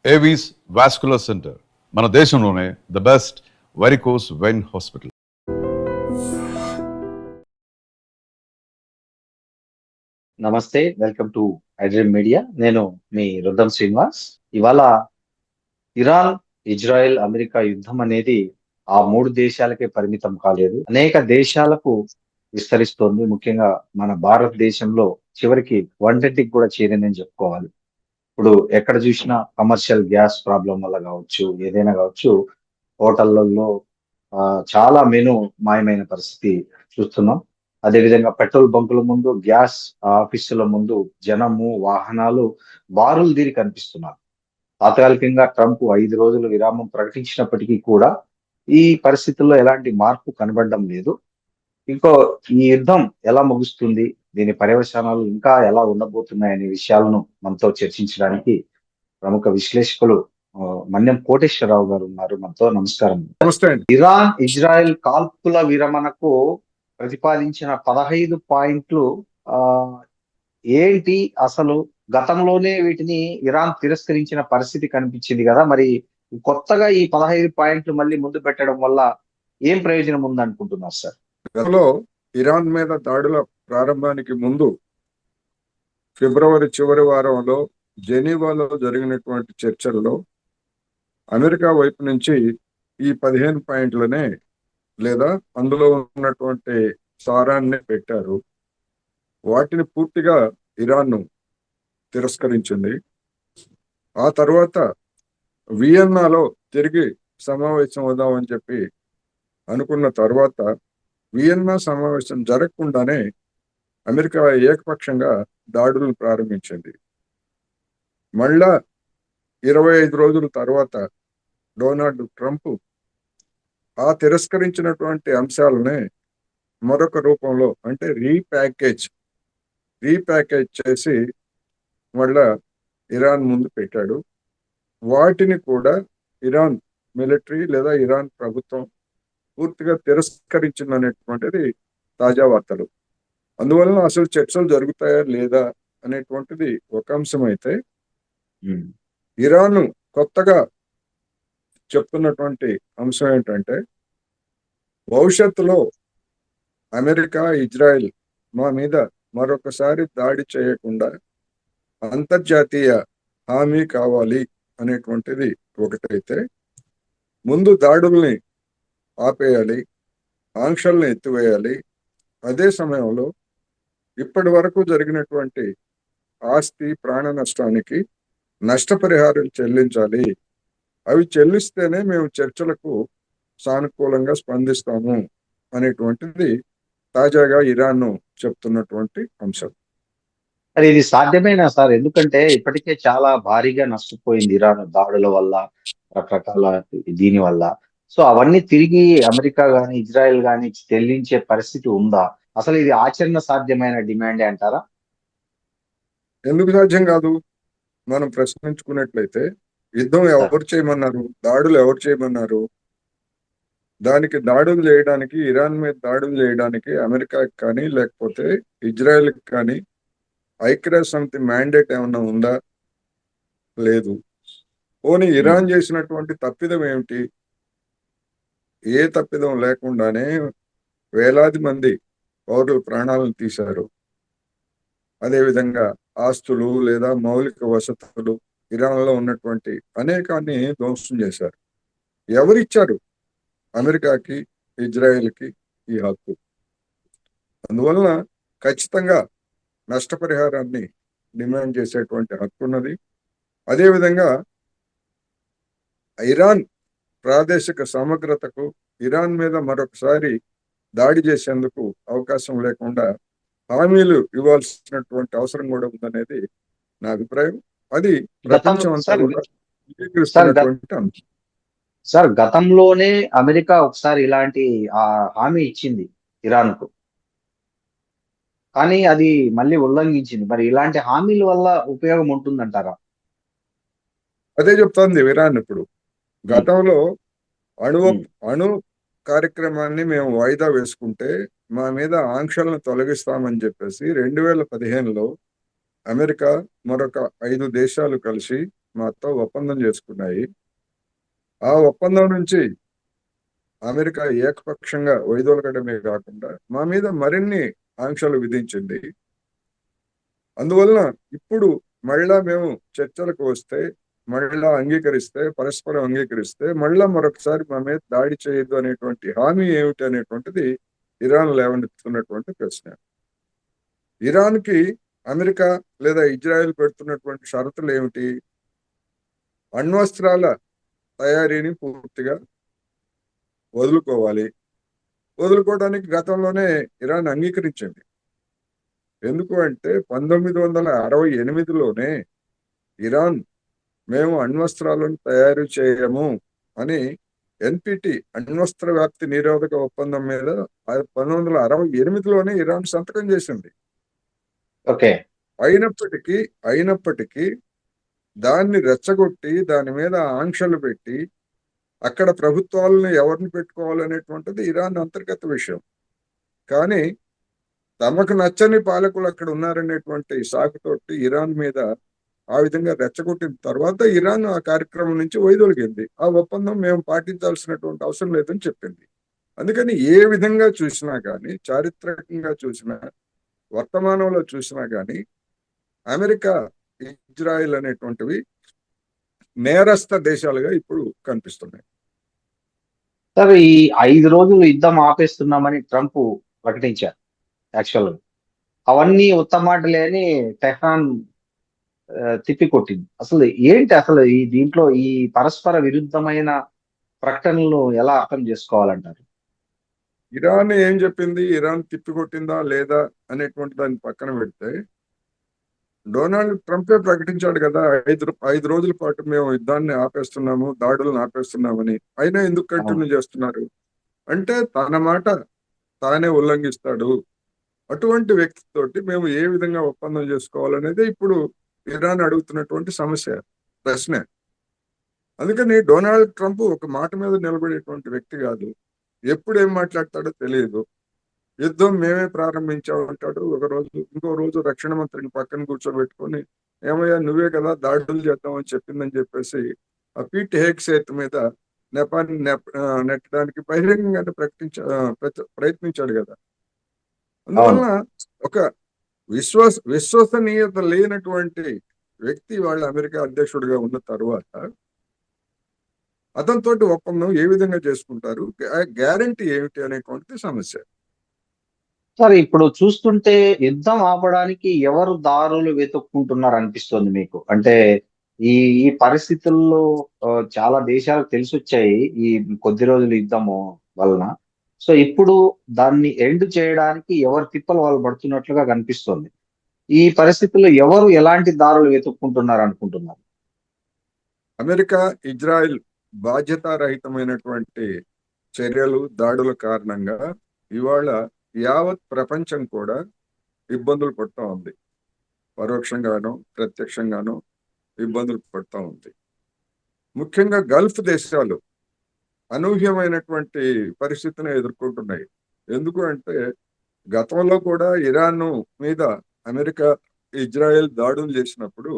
Avis vascular centre మన దేశంలోనే the best varicose vein hospital. నమస్తే, వెల్కమ్ టు ఐడ్రీమ్ మీడియా. నేను మీ రుద్దం శ్రీనివాస్. ఇవాళ ఇరాన్, ఇజ్రాయెల్, అమెరికా యుద్ధం అనేది ఆ మూడు దేశాలకే పరిమితం కాలేదు, అనేక దేశాలకు విస్తరిస్తోంది. ముఖ్యంగా మన భారతదేశంలో చివరికి వంటింటికి కూడా చేరిందని చెప్పుకోవాలి. ఇప్పుడు ఎక్కడ చూసినా కమర్షియల్ గ్యాస్ ప్రాబ్లం వల్ల కావచ్చు, ఏదైనా కావచ్చు, హోటళ్లలో చాలా మెను మాయమైన పరిస్థితి చూస్తున్నాం. అదేవిధంగా పెట్రోల్ బంకుల ముందు, గ్యాస్ ఆఫీసుల ముందు జనము, వాహనాలు బారులు తీరి కనిపిస్తున్నారు. తాత్కాలికంగా ట్రంప్ 5 రోజులు విరామం ప్రకటించినప్పటికీ కూడా ఈ పరిస్థితుల్లో ఎలాంటి మార్పు కనబడడం లేదు. ఈ యుద్ధం ఎలా ముగుస్తుంది, దీని పర్యవసానాలు ఇంకా ఎలా ఉండబోతున్నాయనే విషయాలను మనతో చర్చించడానికి ప్రముఖ విశ్లేషకులు మన్యం కోటేశ్వరరావు గారు ఉన్నారు మనతో. నమస్కారం. నమస్తే అండి. ఇరాన్, ఇజ్రాయెల్ కాల్పుల విరమణకు ప్రతిపాదించిన 15 పాయింట్లు ఏంటి అసలు? గతంలోనే వీటిని ఇరాన్ తిరస్కరించిన పరిస్థితి కనిపించింది కదా, మరి కొత్తగా ఈ 15 పాయింట్లు మళ్ళీ ముందు పెట్టడం వల్ల ఏం ప్రయోజనం ఉందనుకుంటున్నారు సార్? గతంలో ఇరాన్ మీద దాడుల ప్రారంభానికి ముందు ఫిబ్రవరి చివరి వారంలో జెనీవాలో జరిగినటువంటి చర్చల్లో అమెరికా వైపు నుంచి ఈ 15 పాయింట్లనే లేదా అందులో ఉన్నటువంటి సారాన్ని పెట్టారు. వాటిని పూర్తిగా ఇరాన్ తిరస్కరించింది. ఆ తర్వాత వియన్నాలో తిరిగి సమావేశం అవుదామని చెప్పి అనుకున్న తర్వాత వియన్నా సమావేశం జరగకుండానే అమెరికా ఏకపక్షంగా దాడులు ప్రారంభించింది. మళ్ళా 25 రోజుల తర్వాత డొనాల్డ్ ట్రంప్ ఆ తిరస్కరించినటువంటి అంశాలనే మరొక రూపంలో అంటే రీప్యాకేజ్ చేసి మళ్ళా ఇరాన్ ముందు పెట్టాడు. వాటిని కూడా ఇరాన్ మిలిటరీ లేదా ఇరాన్ ప్రభుత్వం పూర్తిగా తిరస్కరించిందనేటువంటిది తాజా వార్తలు. అందువలన అసలు చర్చలు జరుగుతాయా లేదా అనేటువంటిది ఒక అంశం అయితే, ఇరాన్ కొత్తగా చెప్తున్నటువంటి అంశం ఏంటంటే, భవిష్యత్తులో అమెరికా, ఇజ్రాయెల్ మా మీద మరొకసారి దాడి చేయకుండా అంతర్జాతీయ హామీ కావాలి అనేటువంటిది ఒకటైతే, ముందు దాడుల్ని ఆపేయాలి, ఆంక్షల్ని ఎత్తివేయాలి. అదే సమయంలో ఇప్పటి వరకు జరిగినటువంటి ఆస్తి ప్రాణ నష్టానికి నష్టపరిహారం చెల్లించాలి. అవి చెల్లిస్తేనే మేము చర్చలకు సానుకూలంగా స్పందిస్తాము అనేటువంటిది తాజాగా ఇరాన్ చెప్తున్నటువంటి అంశం. మరి ఇది సాధ్యమేనా సార్? ఎందుకంటే ఇప్పటికే చాలా భారీగా నష్టపోయింది ఇరాన్ దాడుల వల్ల, రకరకాల దీని వల్ల. సో అవన్నీ తిరిగి అమెరికా గాని, ఇజ్రాయెల్ గాని చెల్లించే పరిస్థితి ఉందా? అసలు ఇది ఆచరణ సాధ్యమైన డిమాండే అంటారా? ఎందుకు సాధ్యం కాదు? మనం ప్రశ్నించుకున్నట్లయితే యుద్ధం ఎవరు చేయమన్నారు? దాడులు ఎవరు చేయమన్నారు? దానికి దాడులు చేయడానికి, ఇరాన్ మీద దాడులు చేయడానికి అమెరికాకి కానీ లేకపోతే ఇజ్రాయెల్కి కానీ ఐక్యరాజ్య సమితి మ్యాండేట్ ఏమన్నా ఉందా? లేదు. పోనీ ఇరాన్ చేసినటువంటి తప్పిదం ఏమిటి? ఏ తప్పిదం లేకుండానే వేలాది మంది పౌరుల ప్రాణాలను తీశారు. అదేవిధంగా ఆస్తులు లేదా మౌలిక వసతులు ఇరాన్లో ఉన్నటువంటి అనేకాన్ని ధ్వంసం చేశారు. ఎవరిచ్చారు అమెరికాకి, ఇజ్రాయెల్కి ఈ హక్కు? అందువలన ఖచ్చితంగా నష్టపరిహారాన్ని డిమాండ్ చేసేటువంటి హక్కు ఉన్నది. అదేవిధంగా ఇరాన్ ప్రాదేశిక సమగ్రతకు, ఇరాన్ మీద మరొకసారి దాడి చేసేందుకు అవకాశం లేకుండా హామీలు ఇవ్వాల్సినటువంటి అవసరం కూడా ఉందనేది నా అభిప్రాయం. అది ప్రపంచం అంతా కూడా అంగీకరిస్తున్నటువంటి అంశం. సార్, గతంలోనే అమెరికా ఒకసారి ఇలాంటి హామీ ఇచ్చింది ఇరాన్ కు, కానీ అది మళ్ళీ ఉల్లంఘించింది. మరి ఇలాంటి హామీల వల్ల ఉపయోగం ఉంటుందంటారా? అదే చెప్తోంది ఇరాన్. ఇప్పుడు గతంలో అణు కార్యక్రమాన్ని మేము వాయిదా వేసుకుంటే మా మీద ఆంక్షలను తొలగిస్తామని చెప్పేసి 2015లో అమెరికా మరొక 5 దేశాలు కలిసి మాతో ఒప్పందం చేసుకున్నాయి. ఆ ఒప్పందం నుంచి అమెరికా ఏకపక్షంగా వైదొలగడమే కాకుండా మా మీద మరిన్ని ఆంక్షలు విధించింది. అందువలన ఇప్పుడు మళ్ళా మేము చర్చలకు వస్తే, మళ్ళా అంగీకరిస్తే, పరస్పరం అంగీకరిస్తే మళ్ళా మరొకసారి మా మీద దాడి చేయొద్దు అనేటువంటి హామీ ఏమిటి అనేటువంటిది ఇరాన్ లేవనెత్తుతున్నటువంటి ప్రశ్న. ఇరాన్కి అమెరికా లేదా ఇజ్రాయెల్ పెడుతున్నటువంటి షరతులు ఏమిటి? అణ్వస్త్రాల తయారీని పూర్తిగా వదులుకోవాలి. వదులుకోవడానికి గతంలోనే ఇరాన్ అంగీకరించింది. ఎందుకు అంటే 1968లోనే ఇరాన్ మేము అణ్వస్త్రాలను తయారు చేయము అని ఎన్పిటి అణ్వస్త్ర వ్యాప్తి నిరోధక ఒప్పందం మీద 1968లోనే ఇరాన్ సంతకం చేసింది. ఓకే. అయినప్పటికీ దాన్ని రెచ్చగొట్టి దాని మీద ఆంక్షలు పెట్టి అక్కడ ప్రభుత్వాలను ఎవరిని పెట్టుకోవాలనేటువంటిది ఇరాన్ అంతర్గత విషయం. కానీ తమకు నచ్చని పాలకులు అక్కడ ఉన్నారనేటువంటి సాకుతోటి ఇరాన్ మీద ఆ విధంగా రెచ్చగొట్టిన తర్వాత ఇరాన్ ఆ కార్యక్రమం నుంచి వైదొలిగింది. ఆ ఒప్పందం మేము పాటించాల్సినటువంటి అవసరం లేదని చెప్పింది. అందుకని ఏ విధంగా చూసినా కానీ, చారిత్రకంగా చూసినా, వర్తమానంలో చూసినా కానీ అమెరికా, ఇజ్రాయిల్ అనేటువంటివి నేరస్థ దేశాలుగా ఇప్పుడు కనిపిస్తున్నాయి. సార్, ఈ 5 రోజులు యుద్ధం ఆపేస్తున్నామని ట్రంప్ ప్రకటించారు. యాక్చువల్గా అవన్నీ ఉత్తమాటలే అని టెహ్రాన్ తిప్పికొట్టింది. అసలు ఈ దీంట్లో ఈ పరస్పర విరుద్ధమైన ప్రకటనలను ఎలా అర్థం చేసుకోవాలంటారు? ఇరాన్ ఏం చెప్పింది, ఇరాన్ తిప్పికొట్టిందా లేదా అనేటువంటి దాన్ని పక్కన పెడితే, డొనాల్డ్ ట్రంపే ప్రకటించాడు కదా, 5 రోజుల పాటు మేము యుద్ధాన్ని ఆపేస్తున్నాము, దాడులను ఆపేస్తున్నామని. అయినా ఎందుకు కంటిన్యూ చేస్తున్నారు అంటే తన మాట తానే ఉల్లంఘిస్తాడు. అటువంటి వ్యక్తితోటి మేము ఏ విధంగా ఒప్పందం చేసుకోవాలనేది ఇప్పుడు ఇరాన్ అడుగుతున్నటువంటి ప్రశ్న. అందుకని డొనాల్డ్ ట్రంప్ ఒక మాట మీద నిలబడేటువంటి వ్యక్తి కాదు. ఎప్పుడు ఏం మాట్లాడతాడో తెలియదు. యుద్ధం మేమే ప్రారంభించాం అంటాడు ఒక రోజు, ఇంకో రోజు రక్షణ మంత్రిని పక్కన కూర్చోబెట్టుకొని ఏమయ్యా నువ్వే కదా దాడులు చేద్దామని చెప్పిందని చెప్పేసి ఆ పీట్ హేగ్సేత్ మీద నెపాన్ని నెట్టడానికి బహిరంగంగానే ప్రయత్నించాడు కదా. అందువలన ఒక విశ్వసనీయత లేనటువంటి వ్యక్తి వాళ్ళ అమెరికా అధ్యక్షుడిగా ఉన్న తరువాత అతనితోటి ఒప్పందం ఏ విధంగా చేసుకుంటారు, గ్యారంటీ ఏమిటి అనేటువంటిది సమస్య. సార్, ఇప్పుడు చూస్తుంటే యుద్ధం ఆపడానికి ఎవరు దారులు వెతుక్కుంటున్నారు అనిపిస్తుంది మీకు? అంటే ఈ ఈ పరిస్థితుల్లో చాలా దేశాలకు తెలిసి వచ్చాయి ఈ కొద్ది రోజుల యుద్ధము వలన. సో ఇప్పుడు దాన్ని ఎండ్ చేయడానికి ఎవరి తిప్పలు వాళ్ళు పడుతున్నట్లుగా కనిపిస్తుంది. ఈ పరిస్థితుల్లో ఎవరు ఎలాంటి దారులు వెతుక్కుంటున్నారు అనుకుంటున్నారు? అమెరికా, ఇజ్రాయెల్ బాధ్యతారహితమైనటువంటి చర్యలు, దాడుల కారణంగా ఇవాళ యావత్ ప్రపంచం కూడా ఇబ్బందులు పడుతూ ఉంది. పరోక్షంగానో ప్రత్యక్షంగానో ఇబ్బందులు పడుతూ ఉంది. ముఖ్యంగా గల్ఫ్ దేశాలు అనూహ్యమైనటువంటి పరిస్థితిని ఎదుర్కొంటున్నాయి. ఎందుకు అంటే గతంలో కూడా ఇరాన్ మీద అమెరికా, ఇజ్రాయెల్ దాడులు చేసినప్పుడు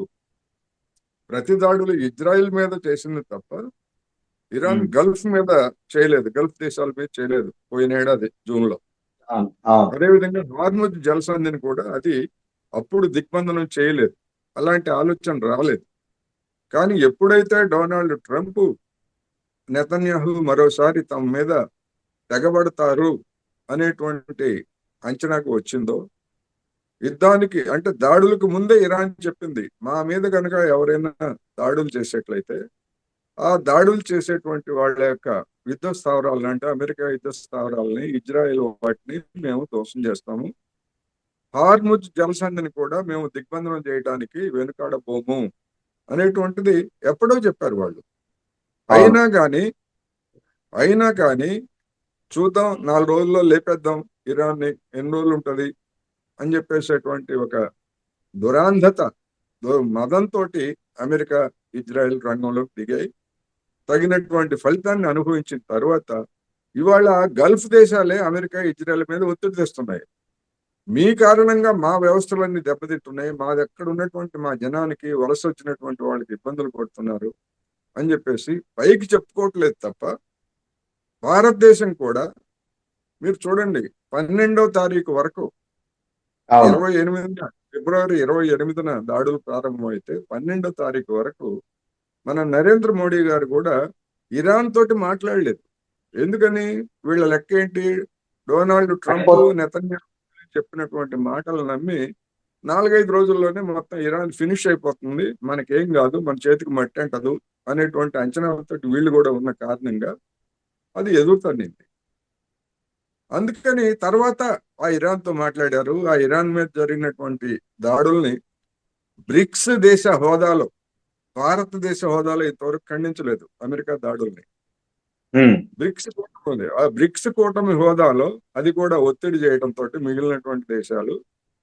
ప్రతి దాడులు ఇజ్రాయెల్ మీద చేసింది తప్ప ఇరాన్ గల్ఫ్ మీద చేయలేదు, గల్ఫ్ దేశాల మీద చేయలేదు పోయిన ఏడాది జూన్లో. అదేవిధంగా హార్ముజ్ జలసంధిని కూడా అది అప్పుడు దిగ్బంధనం చేయలేదు, అలాంటి ఆలోచన రాలేదు. కానీ ఎప్పుడైతే డొనాల్డ్ ట్రంప్, నెతన్యాహు మరోసారి తమ మీద తెగబడతారు అనేటువంటి అంచనాకు వచ్చిందో, యుద్ధానికి అంటే దాడులకు ముందే ఇరాన్ చెప్పింది మా మీద కనుక ఎవరైనా దాడులు చేసేట్లయితే ఆ దాడులు చేసేటువంటి వాళ్ళ యొక్క యుద్ధ స్థావరాలను, అంటే అమెరికా యుద్ధ స్థావరాలని, ఇజ్రాయెల్ వాటిని మేము ధ్వంసం చేస్తాము, హార్ముజ్ జలసంధిని కూడా మేము దిగ్బంధనం చేయడానికి వెనుకాడబోము అనేటువంటిది ఎప్పుడో చెప్పారు వాళ్ళు. అయినా కానీ చూద్దాం 4 రోజుల్లో లేపేద్దాం ఇరాన్ని, ఎన్ని రోజులు ఉంటది అని చెప్పేసేటువంటి ఒక దురాంధత, మదంతో అమెరికా, ఇజ్రాయెల్ రంగంలోకి దిగాయి. తగినటువంటి ఫలితాన్ని అనుభవించిన తర్వాత ఇవాళ గల్ఫ్ దేశాలే అమెరికా, ఇజ్రాయెల్ మీద ఒత్తిడి తెస్తున్నాయి. మీ కారణంగా మా వ్యవస్థలన్నీ దెబ్బతింటున్నాయి, ఎక్కడ ఉన్నటువంటి మా జనానికి వలస వచ్చినటువంటి వాళ్ళకి ఇబ్బందులు పడుతున్నారు అని చెప్పేసి పైకి చెప్పుకోవట్లేదు తప్ప, భారతదేశం కూడా మీరు చూడండి 12వ తారీఖు వరకు, అవును. 28 ఫిబ్రవరి 28న దాడులు ప్రారంభమైతే 12వ తారీఖు వరకు మన నరేంద్ర మోడీ గారు కూడా ఇరాన్ తోటి మాట్లాడలేదు. ఎందుకని? వీళ్ళ లెక్క ఏంటి? డొనాల్డ్ ట్రంప్, అయిపో- నెతన్యాహు చెప్పినటువంటి మాటలు నమ్మి 4-5 రోజుల్లోనే మొత్తం ఇరాన్ ఫినిష్ అయిపోతుంది, మనకేం కాదు, మన చేతికి మట్టి అంటదు అనేటువంటి అంచనాలతో వీళ్ళు కూడా ఉన్న కారణంగా అది ఎదుగుతుంది. అందుకని తర్వాత ఆ ఇరాన్ తో మాట్లాడారు. ఆ ఇరాన్ మీద జరిగినటువంటి దాడుల్ని బ్రిక్స్ దేశ హోదాలో, భారతదేశ హోదాలో ఇంతవరకు ఖండించలేదు అమెరికా దాడుల్ని. ఉమ్, బ్రిక్స్ కూటమి ఉంది. ఆ బ్రిక్స్ కూటమి హోదాలో అది కూడా ఒత్తిడి చేయడంతో మిగిలినటువంటి దేశాలు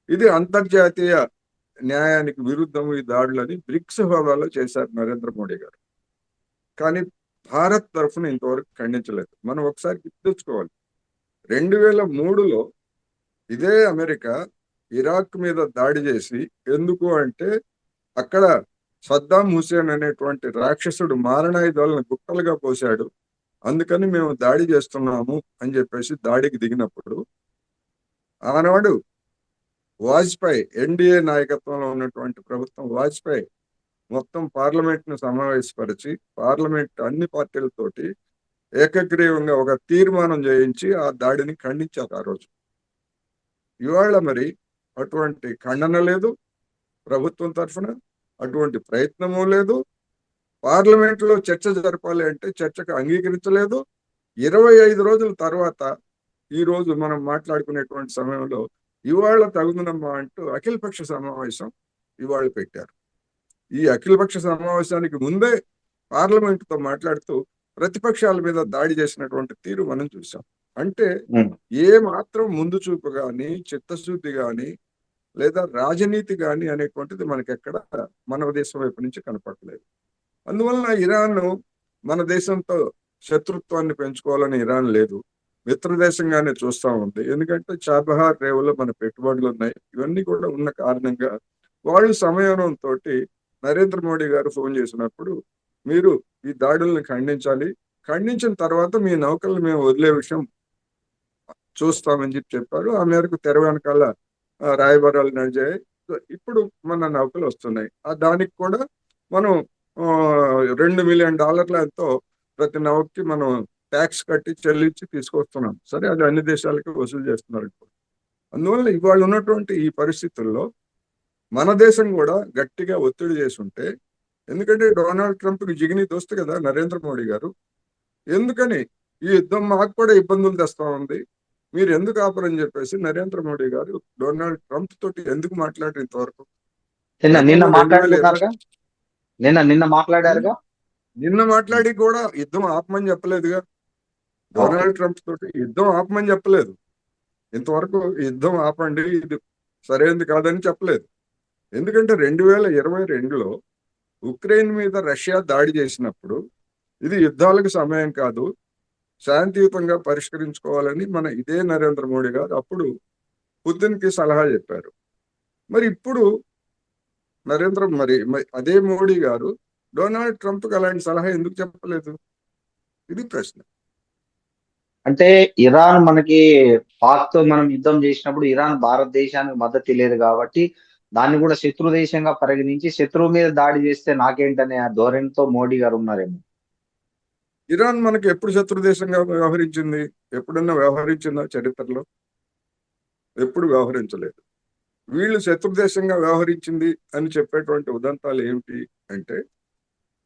ఇది అంతర్జాతీయ న్యాయానికి విరుద్ధం ఈ దాడులని బ్రిక్స్ హోదాలో చేశారు నరేంద్ర మోడీ గారు. కానీ భారత్ తరఫున ఇంతవరకు ఖండించలేదు. మనం ఒకసారి గుర్తుంచుకోవాలి, 2003లో ఇదే అమెరికా ఇరాక్ మీద దాడి చేసి, ఎందుకు అంటే అక్కడ సద్దాం హుసేన్ అనేటువంటి రాక్షసుడు మారణాయుధాలను గుట్టలుగా పోశాడు, అందుకని మేము దాడి చేస్తున్నాము అని చెప్పేసి దాడికి దిగినప్పుడు, ఆనాడు వాజ్పేయి, ఎన్డీఏ నాయకత్వంలో ఉన్నటువంటి ప్రభుత్వం వాజ్పేయి మొత్తం పార్లమెంట్ ను సమావేశపరిచి, పార్లమెంట్ అన్ని పార్టీలతోటి ఏకగ్రీవంగా ఒక తీర్మానం చేయించి ఆ దాడిని ఖండించారు ఆ రోజు. ఇవాళ మరి అటువంటి ఖండన లేదు ప్రభుత్వం తరఫున, అటువంటి ప్రయత్నము లేదు. పార్లమెంట్ లో చర్చ జరపాలి అంటే చర్చకు అంగీకరించలేదు. 25 రోజుల తర్వాత ఈ రోజు మనం మాట్లాడుకునేటువంటి సమయంలో ఇవాళ తగుదనమ్మా అంటూ అఖిలపక్ష సమావేశం ఇవాళ పెట్టారు. ఈ అఖిలపక్ష సమావేశానికి ముందే పార్లమెంట్ తో మాట్లాడుతూ ప్రతిపక్షాల మీద దాడి చేసినటువంటి తీరు మనం చూసాం. అంటే ఉమ్. ఏ మాత్రం ముందు చూపు గాని, చిత్తశుద్ధి గాని, లేదా రాజనీతి గాని అనేటువంటిది మనకి ఎక్కడ మన దేశం వైపు నుంచి కనపడలేదు. అందువలన ఇరాన్ మన దేశంతో శత్రుత్వాన్ని పెంచుకోవాలని ఇరాన్ లేదు, మిత్ర దేశంగానే చూస్తా ఉంది. ఎందుకంటే చాబహార్ రేవులో మన పెట్టుబడులు ఉన్నాయి, ఇవన్నీ కూడా ఉన్న కారణంగా వాళ్ళు సమయంతో నరేంద్ర మోడీ గారు ఫోన్ చేసినప్పుడు మీరు ఈ దాడుల్ని ఖండించాలి, ఖండించిన తర్వాత మీ నౌకల్ని మేము వదిలే విషయం చూస్తామని చెప్పారు. ఆ మేరకు తెర వెనకాల రాయబారాలు నడిచాయి. ఇప్పుడు మన నౌకలు వస్తున్నాయి. దానికి కూడా మనం $2 మిలియన్ ఎంతో ప్రతి నౌకకి మనం ట్యాక్స్ కట్టి చెల్లించి తీసుకొస్తున్నాం. సరే, అది అన్ని దేశాలకి వసూలు చేస్తున్నారు ఇప్పుడు. అందువల్ల ఇవాళ ఉన్నటువంటి ఈ పరిస్థితుల్లో మన దేశం కూడా గట్టిగా ఒత్తిడి చేసి ఉంటే, ఎందుకంటే డొనాల్డ్ ట్రంప్కి జిగిని దోస్తు కదా నరేంద్ర మోడీ గారు, ఎందుకని ఈ యుద్ధం మాకు కూడా ఇబ్బందులు తెస్తా ఉంది, మీరు ఎందుకు ఆపరని చెప్పేసి నరేంద్ర మోడీ గారు డొనాల్డ్ ట్రంప్ తోటి ఎందుకు మాట్లాడారు ఇంతవరకు? నిన్న గతంలో 2020 మాట్లాడుకున్నారుగా, నిన్న మాట్లాడారుగా. నిన్న మాట్లాడి కూడా యుద్ధం ఆపమని చెప్పలేదుగా. ఓకే. డొనాల్డ్ ట్రంప్ తోటి యుద్ధం ఆపమని చెప్పలేదు ఇంతవరకు. యుద్ధం ఆపండి, ఇది సరైనది కాదని చెప్పలేదు. ఎందుకంటే 2022లో ఉక్రెయిన్ మీద రష్యా దాడి చేసినప్పుడు ఇది యుద్ధాలకు సమయం కాదు, శాంతియుతంగా పరిష్కరించుకోవాలని మన ఇదే నరేంద్ర మోడీ గారు అప్పుడు పుతిన్కి సలహా చెప్పారు. మరి ఇప్పుడు అదే మోడీ గారు డొనాల్డ్ ట్రంప్కి అలాంటి సలహా ఎందుకు చెప్పలేదు? ఇది ప్రశ్న. అంటే ఇరాన్ మనకి పాక్ తో మనం యుద్ధం చేసినప్పుడు ఇరాన్ భారతదేశానికి మద్దతు లేదు కాబట్టి దాన్ని కూడా శత్రు దేశంగా పరిగణించి శత్రువు మీద దాడి చేస్తే నాకేంటనే ఆ ధోరణితో మోడీ గారు ఉన్నారేమో. ఇరాన్ మనకి ఎప్పుడు శత్రు దేశంగా వ్యవహరించింది? ఎప్పుడన్నా వ్యవహరించిందా చరిత్రలో? ఎప్పుడు వ్యవహరించలేదు. వీళ్ళు శత్రు దేశంగా వ్యవహరించింది అని చెప్పేటువంటి ఉదంతాలు ఏమిటి అంటే,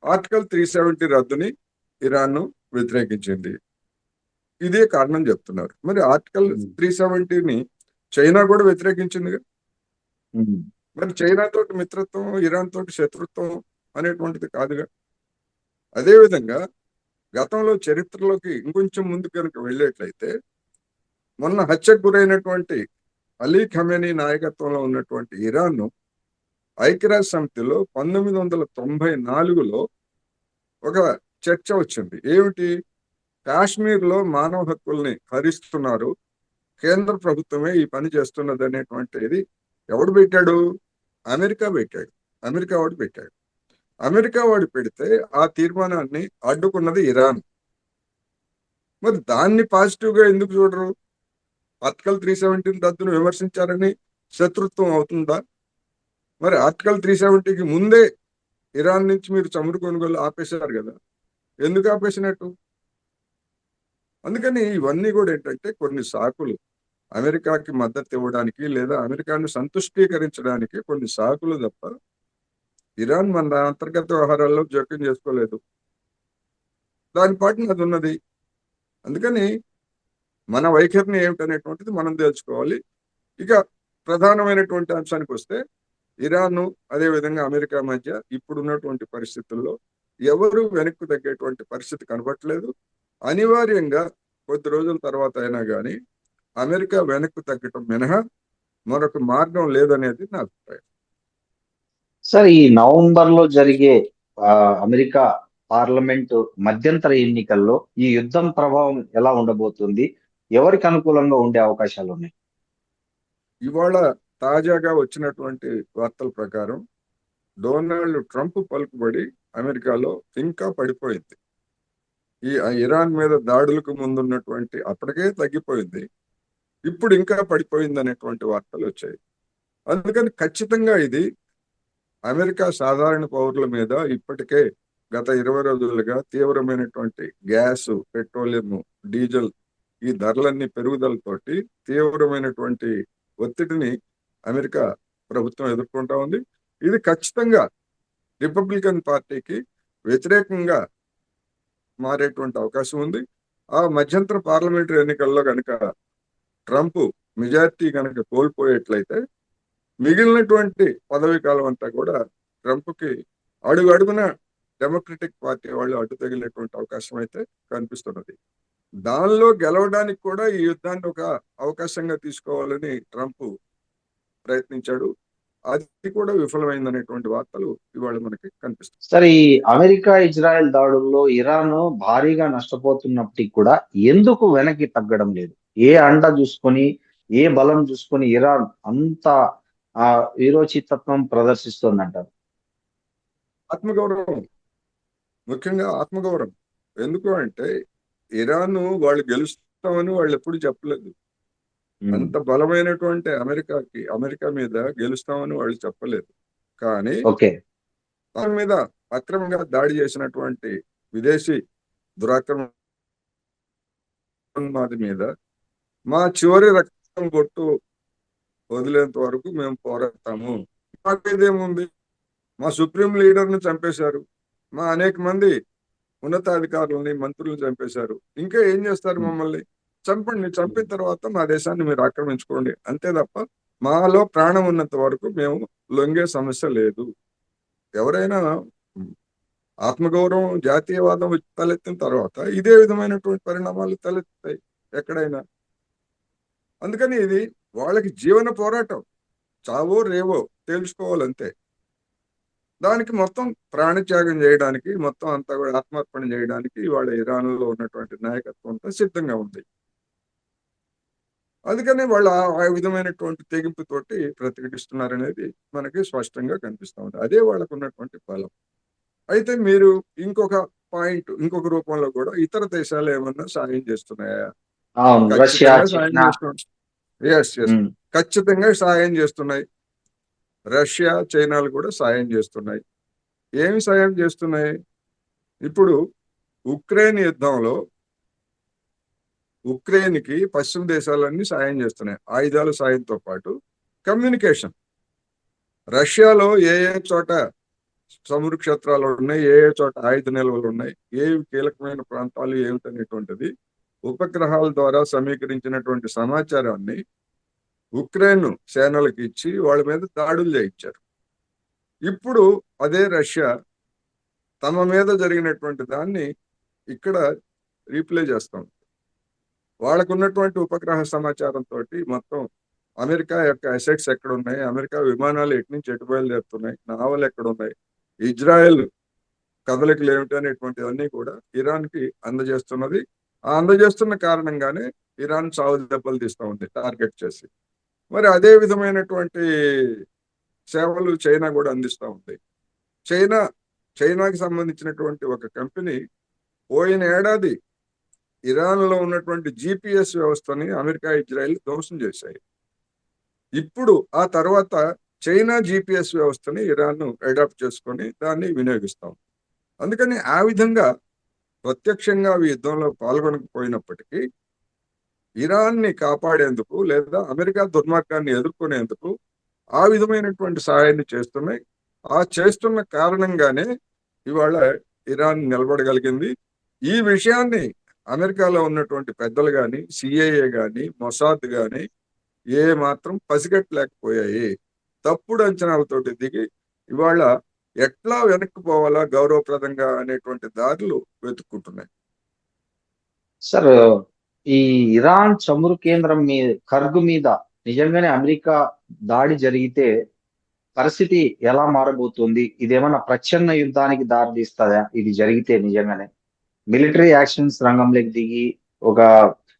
ఆర్టికల్ 370 రద్దుని ఇరాన్ వ్యతిరేకించింది, ఇదే కారణం చెప్తున్నారు. మరి ఆర్టికల్ 370ని చైనా కూడా వ్యతిరేకించిందిగా. మరి చైనా తోటి మిత్రత్వం, ఇరాన్ తోటి శత్రుత్వం అనేటువంటిది కాదుగా. అదేవిధంగా గతంలో చరిత్రలోకి ఇంకొంచెం ముందు కనుక వెళ్ళేట్లయితే, మొన్న హత్యకు గురైనటువంటి అలీ ఖమేనీ నాయకత్వంలో ఉన్నటువంటి ఇరాన్ ఐక్యరాజ్య సమితిలో 1994లో ఒక చర్చ వచ్చింది. ఏమిటి? కాశ్మీర్లో మానవ హక్కుల్ని హరిస్తున్నారు, కేంద్ర ప్రభుత్వమే ఈ పని చేస్తున్నది అనేటువంటిది ఎవడు పెట్టాడు? అమెరికా పెట్టాడు. అమెరికా వాడు పెట్టాడు. అమెరికా వాడు పెడితే ఆ తీర్మానాన్ని అడ్డుకున్నది ఇరాన్. మరి దాన్ని పాజిటివ్ గా ఎందుకు చూడరు? ఆర్టికల్ 370 రద్దును విమర్శించారని శత్రుత్వం అవుతుందా? మరి ఆర్టికల్ 370కి ముందే ఇరాన్ నుంచి మీరు చమురు కొనుగోలు ఆపేశారు కదా, ఎందుకు ఆపేసినట్టు? అందుకని ఇవన్నీ కూడా ఏంటంటే కొన్ని సాకులు, అమెరికాకి మద్దతు ఇవ్వడానికి లేదా అమెరికాను సంతుష్టీకరించడానికి కొన్ని సాకులు తప్ప ఇరాన్ మన అంతర్గత వ్యవహారాల్లో జోక్యం చేసుకోలేదు. దాని పాటున అది ఉన్నది. అందుకని మన వైఖరిని ఏమిటనేటువంటిది మనం తెలుసుకోవాలి. ఇక ప్రధానమైనటువంటి అంశానికి వస్తే, ఇరాను అదేవిధంగా అమెరికా మధ్య ఇప్పుడున్నటువంటి పరిస్థితుల్లో ఎవరు వెనక్కు తగ్గేటువంటి పరిస్థితి కనబట్టలేదు. అనివార్యంగా కొద్ది రోజుల తర్వాత అయినా కానీ అమెరికా వెనక్కు తగ్గటం మినహా మరొక మార్గం లేదనేది నా అభిప్రాయం. సార్, ఈ నవంబర్ లో జరిగే అమెరికా పార్లమెంటు మధ్యంతర ఎన్నికల్లో ఈ యుద్ధం ప్రభావం ఎలా ఉండబోతుంది? ఎవరికి అనుకూలంగా ఉండే అవకాశాలు ఉన్నాయి? ఇవాళ తాజాగా వచ్చినటువంటి వార్తల ప్రకారం డొనాల్డ్ ట్రంప్ పలుకుబడి అమెరికాలో ఇంకా పడిపోయింది. ఈ ఇరాన్ మీద దాడులకు ముందున్నటువంటి అప్పటికే తగ్గిపోయింది, ఇప్పుడు ఇంకా పడిపోయింది అనేటువంటి వార్తలు వచ్చాయి. అందుకని ఖచ్చితంగా ఇది అమెరికా సాధారణ పౌరుల మీద ఇప్పటికే గత 20 రోజులుగా తీవ్రమైనటువంటి గ్యాస్, పెట్రోలియం, డీజిల్ ఈ ధరలన్నీ పెరుగుదలతోటి తీవ్రమైనటువంటి ఒత్తిడిని అమెరికా ప్రభుత్వం ఎదుర్కొంటా ఉంది. ఇది ఖచ్చితంగా రిపబ్లికన్ పార్టీకి వ్యతిరేకంగా మారేటువంటి అవకాశం ఉంది. ఆ మధ్యంతర పార్లమెంటరీ ఎన్నికల్లో కనుక ట్రంప్ మెజారిటీ కనుక కోల్పోయేట్లయితే మిగిలినటువంటి పదవీ కాలం అంతా కూడా ట్రంప్కి అడుగు అడుగున డెమోక్రటిక్ పార్టీ వాళ్ళు అడ్డు తగిలేటువంటి అవకాశం అయితే కనిపిస్తున్నది. దానిలో గెలవడానికి కూడా ఈ యుద్ధాన్ని ఒక అవకాశంగా తీసుకోవాలని ట్రంప్ ప్రయత్నించాడు. అది కూడా విఫలమైందనేటువంటి వార్తలు ఇవాళ మనకి కనిపిస్తుంది. సరే, ఈ అమెరికా ఇజ్రాయెల్ దాడుల్లో ఇరాన్ భారీగా నష్టపోతున్నప్పటికీ కూడా ఎందుకు వెనక్కి తగ్గడం లేదు? ఏ అండ చూసుకొని, ఏ బలం చూసుకొని ఇరాన్ అంత వీరోచితత్వం ప్రదర్శిస్తోందంటారు? ఆత్మగౌరవం, ముఖ్యంగా ఆత్మగౌరవం. ఎందుకు అంటే ఇరాన్ వాళ్ళు గెలుస్తామని వాళ్ళు ఎప్పుడు చెప్పలేదు. అంత బలమైనటువంటి అమెరికా మీద గెలుస్తామని వాళ్ళు చెప్పలేదు. కానీ దాని మీద అక్రమంగా దాడి చేసినటువంటి విదేశీ దురాక్రమణవాది మీద మా చివరి రక్తం బొట్టు వదిలేంత వరకు మేము పోరాడతాము. మాకేదేముంది? మా సుప్రీం లీడర్ని చంపేశారు, మా అనేక మంది ఉన్నతాధికారులని, మంత్రులను చంపేశారు. ఇంకా ఏం చేస్తారు? మమ్మల్ని చంపండి, చంపిన తర్వాత మా దేశాన్ని మీరు ఆక్రమించుకోండి, అంతే తప్ప మాలో ప్రాణం ఉన్నంత వరకు మేము లొంగే సమస్య లేదు. ఎవరైనా ఆత్మగౌరవం, జాతీయవాదం తలెత్తిన తర్వాత ఇదే విధమైనటువంటి పరిణామాలు తలెత్తాయి ఎక్కడైనా. అందుకని ఇది వాళ్ళకి జీవన పోరాటం, చావో రేవో తెలుసుకోవాలంతే. దానికి మొత్తం ప్రాణత్యాగం చేయడానికి, మొత్తం అంతా కూడా ఆత్మార్పణ చేయడానికి వాళ్ళ ఇరాన్లో ఉన్నటువంటి నాయకత్వం అంతా సిద్ధంగా ఉంది. అందుకని వాళ్ళు ఆ విధమైనటువంటి తెగింపుతోటి ప్రతిఘటిస్తున్నారనేది మనకి స్పష్టంగా కనిపిస్తూ ఉంది. అదే వాళ్ళకు ఉన్నటువంటి బలం. అయితే మీరు ఇంకొక పాయింట్, ఇంకొక రూపంలో కూడా ఇతర దేశాలు ఏమన్నా సాయం చేస్తున్నాయా? ఖచ్చితంగా సాయం చేస్తున్నాయి. ఖచ్చితంగా సాయం చేస్తున్నాయి. రష్యా, చైనాలు కూడా సాయం చేస్తున్నాయి. ఏమి సాయం చేస్తున్నాయి? ఇప్పుడు ఉక్రెయిన్ యుద్ధంలో ఉక్రెయిన్కి పశ్చిమ దేశాలన్నీ సాయం చేస్తున్నాయి, ఆయుధాల సాయంతో పాటు కమ్యూనికేషన్. రష్యాలో ఏ చోట సముద్ర క్షేత్రాలు ఉన్నాయి, ఏ చోట ఆయుధ నిల్వలు ఉన్నాయి, ఏ కీలకమైన ప్రాంతాలు ఏమిటనేటువంటిది ఉపగ్రహాల ద్వారా సమీకరించినటువంటి సమాచారాన్ని ఉక్రెయిన్ సేనలకు ఇచ్చి వాళ్ళ మీద దాడులు చేయించారు. ఇప్పుడు అదే రష్యా తమ మీద జరిగినటువంటి దాన్ని ఇక్కడ రీప్లే చేస్తాం. వాళ్ళకు ఉన్నటువంటి ఉపగ్రహ సమాచారంతో మొత్తం అమెరికా యొక్క అసెట్స్ ఎక్కడ ఉన్నాయి, అమెరికా విమానాలు ఎటు నుంచి ఎటు బయలుదేరుతున్నాయి, నావలు ఎక్కడ ఉన్నాయి, ఇజ్రాయెల్ కదలికలు ఏమిటి అనేటువంటివన్నీ కూడా ఇరాన్కి అందజేస్తున్నది. ఆ అందజేస్తున్న కారణంగానే ఇరాన్ చావు దెబ్బలు తీస్తూ ఉంది టార్గెట్ చేసి. మరి అదే విధమైనటువంటి సేవలు చైనా కూడా అందిస్తూ ఉంది. చైనా చైనాకి సంబంధించినటువంటి ఒక కంపెనీ పోయిన ఏడాది ఇరాన్లో ఉన్నటువంటి జిపిఎస్ వ్యవస్థని అమెరికా, ఇజ్రాయెల్ ధ్వంసం చేశాయి. ఇప్పుడు ఆ తర్వాత చైనా జిపిఎస్ వ్యవస్థని ఇరాన్ అడాప్ట్ చేసుకొని దాన్ని వినియోగిస్తాం. అందుకని ఆ విధంగా ప్రత్యక్షంగా అవి యుద్ధంలో పాల్గొనకపోయినప్పటికీ ఇరాన్ని కాపాడేందుకు లేదా అమెరికా దుర్మార్గాన్ని ఎదుర్కొనేందుకు ఆ విధమైనటువంటి సహాయాన్ని చేస్తున్నాయి. ఆ చేస్తున్న కారణంగానే ఇవాళ ఇరాన్ నిలబడగలిగింది. ఈ విషయాన్ని అమెరికాలో ఉన్నటువంటి పెద్దలు కానీ, సిఐఏ కానీ, మొసాద్ కానీ ఏ మాత్రం పసిగట్టలేకపోయాయి. తప్పుడు అంచనాలతోటి దిగి ఇవాళ ఎట్లా వెనక్కి పోవాలా గౌరవప్రదంగా అనేటువంటి దారులు వెతుక్కుంటున్నాయి. సార్, ఈ ఇరాన్ చమురు కేంద్రం మీద ఖర్గు మీద నిజంగానే అమెరికా దాడి జరిగితే పరిస్థితి ఎలా మారబోతుంది? ఇదేమన్నా ప్రచ్ఛన్న యుద్ధానికి దారితీస్తుందా ఇది జరిగితే? నిజంగానే మిలిటరీ యాక్షన్స్ రంగంలోకి దిగి ఒక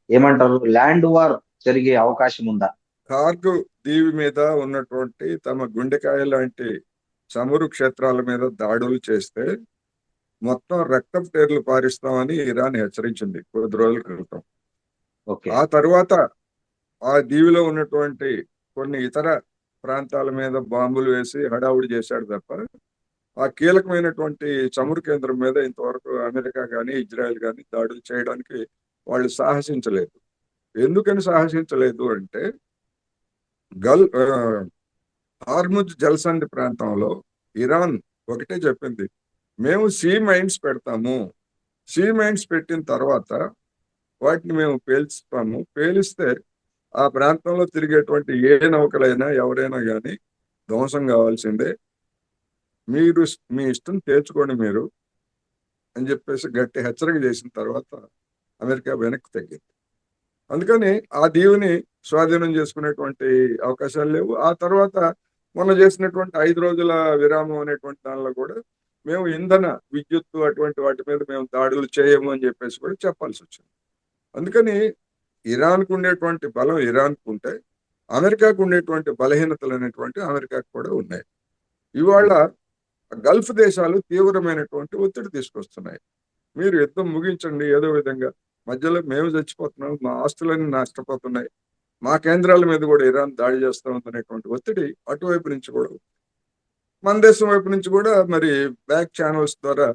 ఏమంటారు ల్యాండ్ వార్ జరిగే అవకాశం ఉందా? కార్గు దీవి మీద ఉన్నటువంటి తమ గుండెకాయ లాంటి చమురు క్షేత్రాల మీద దాడులు చేస్తే మొత్తం రక్తపు టేర్లు పారిస్తామని ఇరాన్ హెచ్చరించింది కొద్ది రోజుల క్రితం. ఓకే. ఆ తర్వాత ఆ దీవిలో ఉన్నటువంటి కొన్ని ఇతర ప్రాంతాల మీద బాంబులు వేసి హడావుడి చేశాడు తప్ప ఆ కీలకమైనటువంటి చమురు కేంద్రం మీద ఇంతవరకు అమెరికా కానీ, ఇజ్రాయెల్ కానీ దాడులు చేయడానికి వాళ్ళు సాహసించలేదు. ఎందుకని సాహసించలేదు అంటే హార్ముజ్ జలసంధి ప్రాంతంలో ఇరాన్ ఒకటే చెప్పింది, మేము సీ మైన్స్ పెడతాము. సీ మైన్స్ పెట్టిన తర్వాత వాటిని మేము పేల్చుతాము. పేలిస్తే ఆ ప్రాంతంలో తిరిగేటువంటి ఏ నౌకలైనా ఎవరైనా కానీ ధ్వంసం కావాల్సిందే. మీరు మీ ఇష్టం తేల్చుకోండి మీరు అని చెప్పేసి గట్టి హెచ్చరిక చేసిన తర్వాత అమెరికా వెనక్కి తగ్గింది. అందుకని ఆ దీవుని స్వాధీనం చేసుకునేటువంటి అవకాశాలు లేవు. ఆ తర్వాత మొన్న చేసినటువంటి 5 రోజుల విరామం అనేటువంటి దానిలో కూడా మేము ఇంధన, విద్యుత్తు అటువంటి వాటి మీద మేము దాడులు చేయము అని చెప్పేసి కూడా చెప్పాల్సి వచ్చింది. అందుకని ఇరాన్కు ఉండేటువంటి బలం ఇరాన్కు ఉంటే అమెరికాకు ఉండేటువంటి బలహీనతలు అనేటువంటి అమెరికాకు కూడా ఉన్నాయి. ఇవాళ గల్ఫ్ దేశాలు తీవ్రమైనటువంటి ఒత్తిడి తీసుకొస్తున్నాయి. మీరు యుద్ధం ముగించండి ఏదో విధంగా, మధ్యలో మేము చచ్చిపోతున్నాం, మా ఆస్తులన్నీ నష్టపోతున్నాయి, మా కేంద్రాల మీద కూడా ఇరాన్ దాడి చేస్తా ఉందనేటువంటి ఒత్తిడి అటువైపు నుంచి కూడా, మన దేశం వైపు నుంచి కూడా మరి బ్యాక్ ఛానల్స్ ద్వారా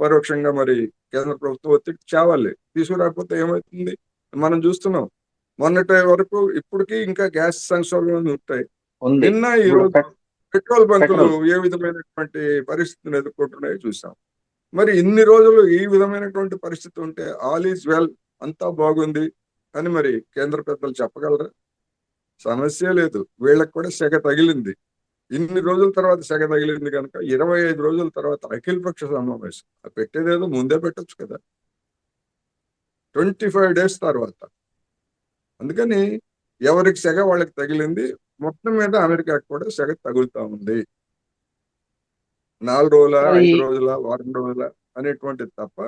పరోక్షంగా మరి కేంద్ర ప్రభుత్వం ఒత్తిడి చావాలి. తీసుకురాకపోతే ఏమవుతుంది మనం చూస్తున్నాం. మొన్నటి వరకు ఇప్పటికీ ఇంకా గ్యాస్ సంక్షోభం ఉంటాయి. ఉంది. నిన్న ఈ ఇప్పుడు రోజు పెట్రోల్ బంకులు పెట్రోల్ ఏ విధమైనటువంటి పరిస్థితిని ఎదుర్కొంటున్నాయో చూసాం. మరి ఇన్ని రోజులు ఈ విధమైనటువంటి పరిస్థితి ఉంటే ఆల్ ఈజ్ వెల్, అంతా బాగుంది అని మరి కేంద్ర పెద్దలు చెప్పగలరా? సమస్య లేదు. వీళ్ళకి కూడా సెగ తగిలింది. ఇన్ని రోజుల తర్వాత సెగ తగిలింది కనుక 25 రోజుల తర్వాత అఖిలపక్ష సమావేశం పెట్టేదేదో ముందే పెట్టొచ్చు కదా, 25 days తర్వాత. అందుకని ఎవరికి సెగ వాళ్ళకి తగిలింది. మొత్తం మీద అమెరికాకు కూడా సెగ తగులుతా ఉంది. 4 రోజుల, మరి 5 రోజుల, వారం రోజుల అనేటువంటిది తప్ప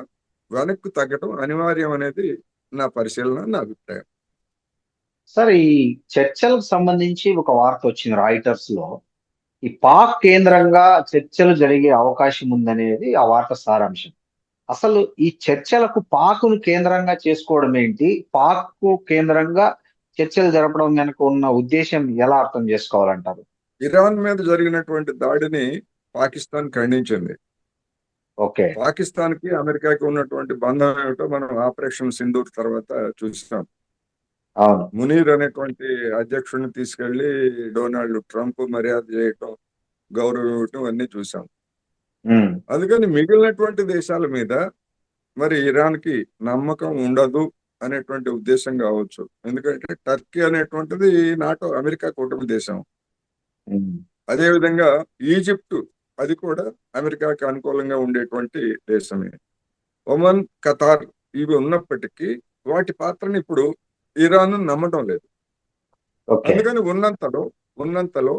వెనక్కు తగ్గటం అనివార్యం అనేది నా పరిశీలన, నా అభిప్రాయం. సార్, ఈ చర్చలకు సంబంధించి ఒక వార్త వచ్చింది రాయిటర్స్ లో. ఈ పాక్ కేంద్రంగా చర్చలు జరిగే అవకాశం ఉందనేది ఆ వార్త సారాంశం. అసలు ఈ చర్చలకు పాక్ను కేంద్రంగా చేసుకోవడం ఏంటి? పాక్ కేంద్రంగా చర్చలు జరపడం వెనుక ఉన్న ఉద్దేశం ఎలా అర్థం చేసుకోవాలంటారు? ఇరాన్ మీద జరిగినటువంటి దాడిని పాకిస్తాన్ ఖండించింది. ఓకే. పాకిస్తాన్ కి అమెరికాకి ఉన్నటువంటి బంధం ఏమిటో మనం ఆపరేషన్ సింధూర్ తర్వాత చూసాం. అవును. మునీర్ అనేటువంటి అధ్యక్షుడిని తీసుకెళ్లి డొనాల్డ్ ట్రంప్ మర్యాద చేయటం, గౌరవం ఇవ్వటం అన్ని చూసాం. ఉమ్. అందుకని మిగిలినటువంటి దేశాల మీద మరి ఇరాన్ కి నమ్మకం ఉండదు అనేటువంటి ఉద్దేశం కావచ్చు. ఎందుకంటే టర్కీ అనేటువంటిది నాటో అమెరికా కూటమి దేశం. ఉమ్. అదేవిధంగా ఈజిప్టు అది కూడా అమెరికాకి అనుకూలంగా ఉండేటువంటి దేశమే. ఒమన్, ఖతార్ ఇవి ఉన్నప్పటికీ వాటి పాత్రని ఇప్పుడు ఇరాన్ నమ్మటం లేదు. ఓకే. అందుకని ఉన్నంతలో